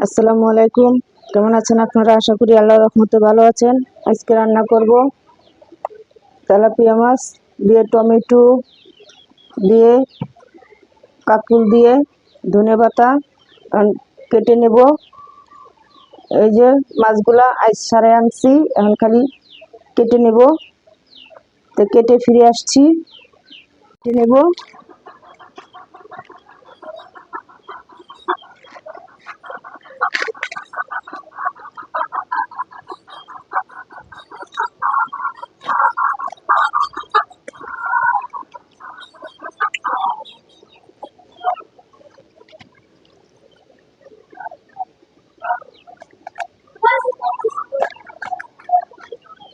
আসসালামু আলাইকুম। কেমন আছেন আপনারা? আশা করি আল্লাহর রহমতে ভালো আছেন। আজকে রান্না করব তেলাপিয়া মাছ দিয়ে, টমেটো দিয়ে, কাঁকরোল দিয়ে, ধনেপাতা কেটে নেব। এই যে মাছগুলা আজ সারে আনছি, এখন খালি কেটে নেব। তো কেটে ফিরে আসছি, কেটে নেব।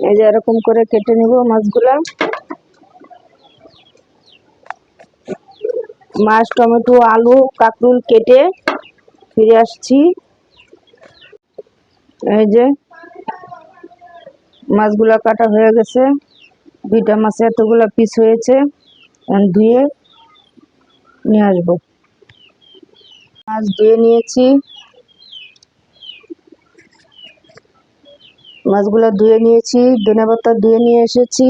এই যে এরকম করে কেটে নেব মাছগুলা। মাছ, টমেটো, আলু, কাঁকরোল কেটে ফিরে আসছি। এই যে মাছগুলা কাটা হয়ে গেছে, দুইটা মাছে এতগুলা পিস হয়েছে। ধুয়ে নিয়ে আসবো। মাছ ধুয়ে নিয়েছি, মাছগুলা ধুয়ে নিয়েছি, ধনেপাতা ধুয়ে নিয়ে এসেছি।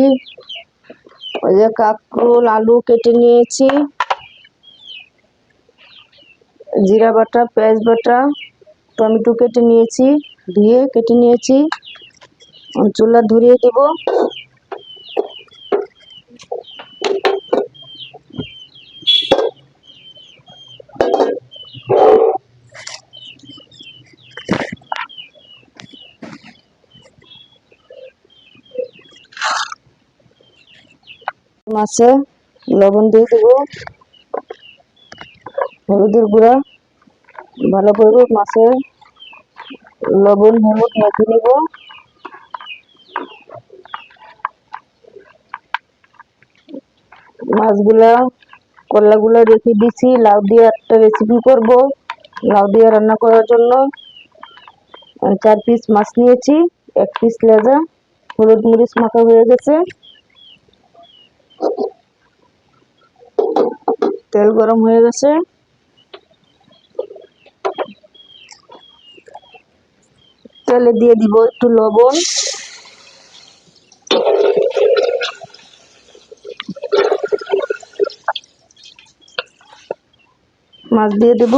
ওই যে কাঁকরোল, আলু কেটে নিয়েছি, জিরা বাটা, পেঁয়াজ বাটা, টমেটো কেটে নিয়েছি, ধুয়ে কেটে নিয়েছি। চুলা ধরিয়ে দেব। মাছে লবণ দিয়ে দেব, হলুদের গুঁড়া ভালো করে মাছে লবণ হলুদ মেখে নেব। মাছগুলা কলাগুলো রেখে দিছি, লাউ দিয়ে একটা রেসিপি করব। লাউ দিয়ে রান্না করার জন্য 4 পিস মাছ নিয়েছি, 1 পিস লেজা। হলুদ মরিচ মাখা হয়ে গেছে, তেল গরম হয়ে গেছে। তেলে দিয়ে দিব একটু লবণ, মাছ দিয়ে দেব।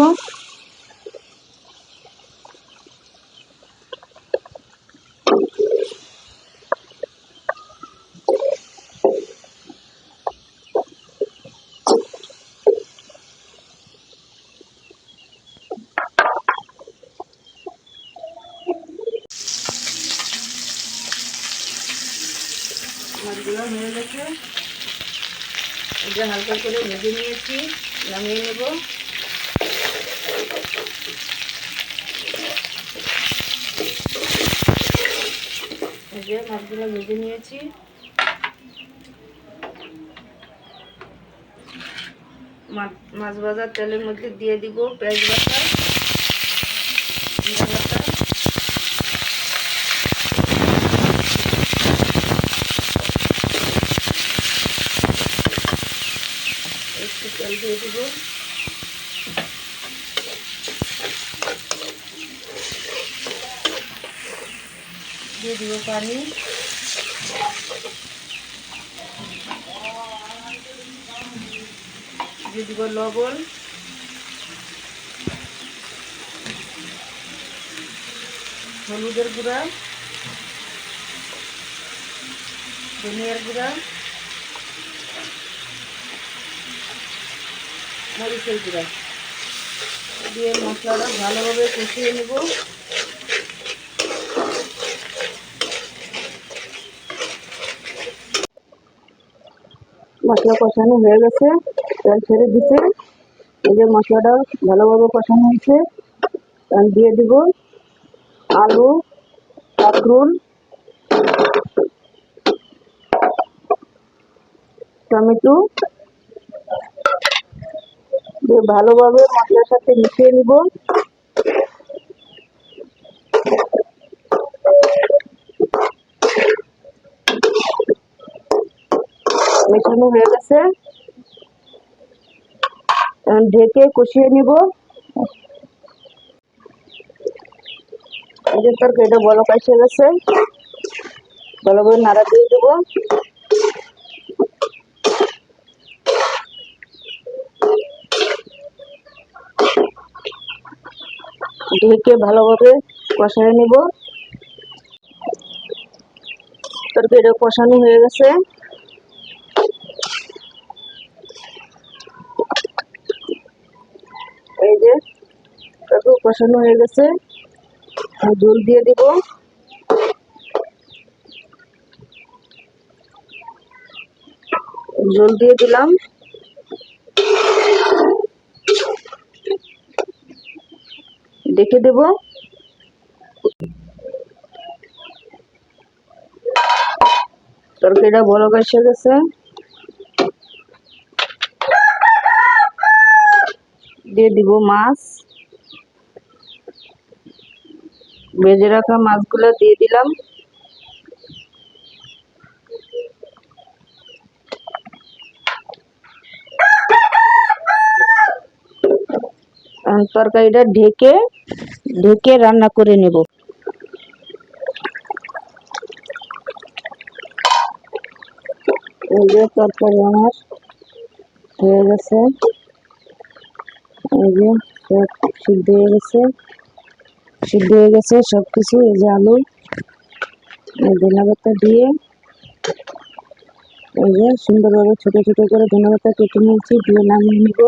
মাছগুলো হয়ে গেছে, এটা হালকা করে ভেজে নিয়েছি, নামিয়ে নেব। এই যে মাছগুলো ভেজে নিয়েছি, মাছ ভাজার তেলের মধ্যে দিয়ে দিব পেঁয়াজ বাটা, জিরা বাটা, একটু তেল দিয়ে দিব, দিয়ে দিব পানি, দিয়ে দিব লবণ, হলুদের গুঁড়া, ধনিয়ার গুঁড়া, মরিচের গুঁড়া দিয়ে মশলাটা ভালোভাবে কষিয়ে নেব। মশলা কষানো হয়ে গেছে, তেল ছেড়ে দিতে। এই যে মশলাটা ভালোভাবে কষানো হয়েছে, দিয়ে দিব আলু, কাঁকরোল, টমেটো দিয়ে ভালোভাবে মশলার সাথে মিশিয়ে নিব। মেশানো হয়ে গেছে, ঢেকে কষিয়ে নিব। এই যে তরকারিটা বলক এসে গেছে, ভালো করে নাড়া দিয়ে দেবো। ঢেকে ভালোভাবে কষায় নেব। তরকারিটা কষানো হয়ে গেছে। এই যে তরকারি কষানো হয়ে গেছে, জল দিয়ে দিব। জল দিয়ে দিলাম। ডেকে দেব। তরকারিটা বলক এসে গেছে, দিয়ে দিব মাছ। ভেজে রাখা মাছগুলো দিয়ে দিলাম। তরকারিটা ঢেকে ঢেকে রান্না করে নেব। এই যে তরকারি আমার হয়ে গেছে। এই যে সব সিদ্ধ হয়ে গেছে, সিদ্ধ হয়ে গেছে সবকিছু। এই যে আলু, ধনে পাতা দিয়ে এই যে সুন্দরভাবে ছোট ছোট করে ধনে পাতা কেটে নিয়েছি, দিয়ে নামিয়ে নিব।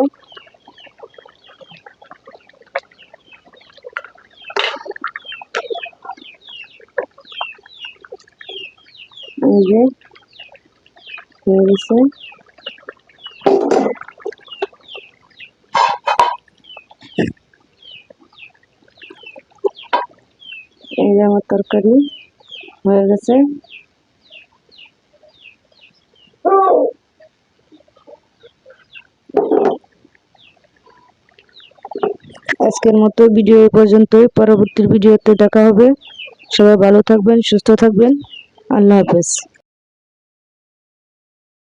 এই যে হয়ে গেছে। এই যে আমার তরকারি হয়ে গেছে। আজকের মতো ভিডিও এই পর্যন্তই। পরবর্তী ভিডিওতে দেখা হবে। সবাই ভালো থাকবেন, সুস্থ থাকবেন। আল্লাহ হাফেজ।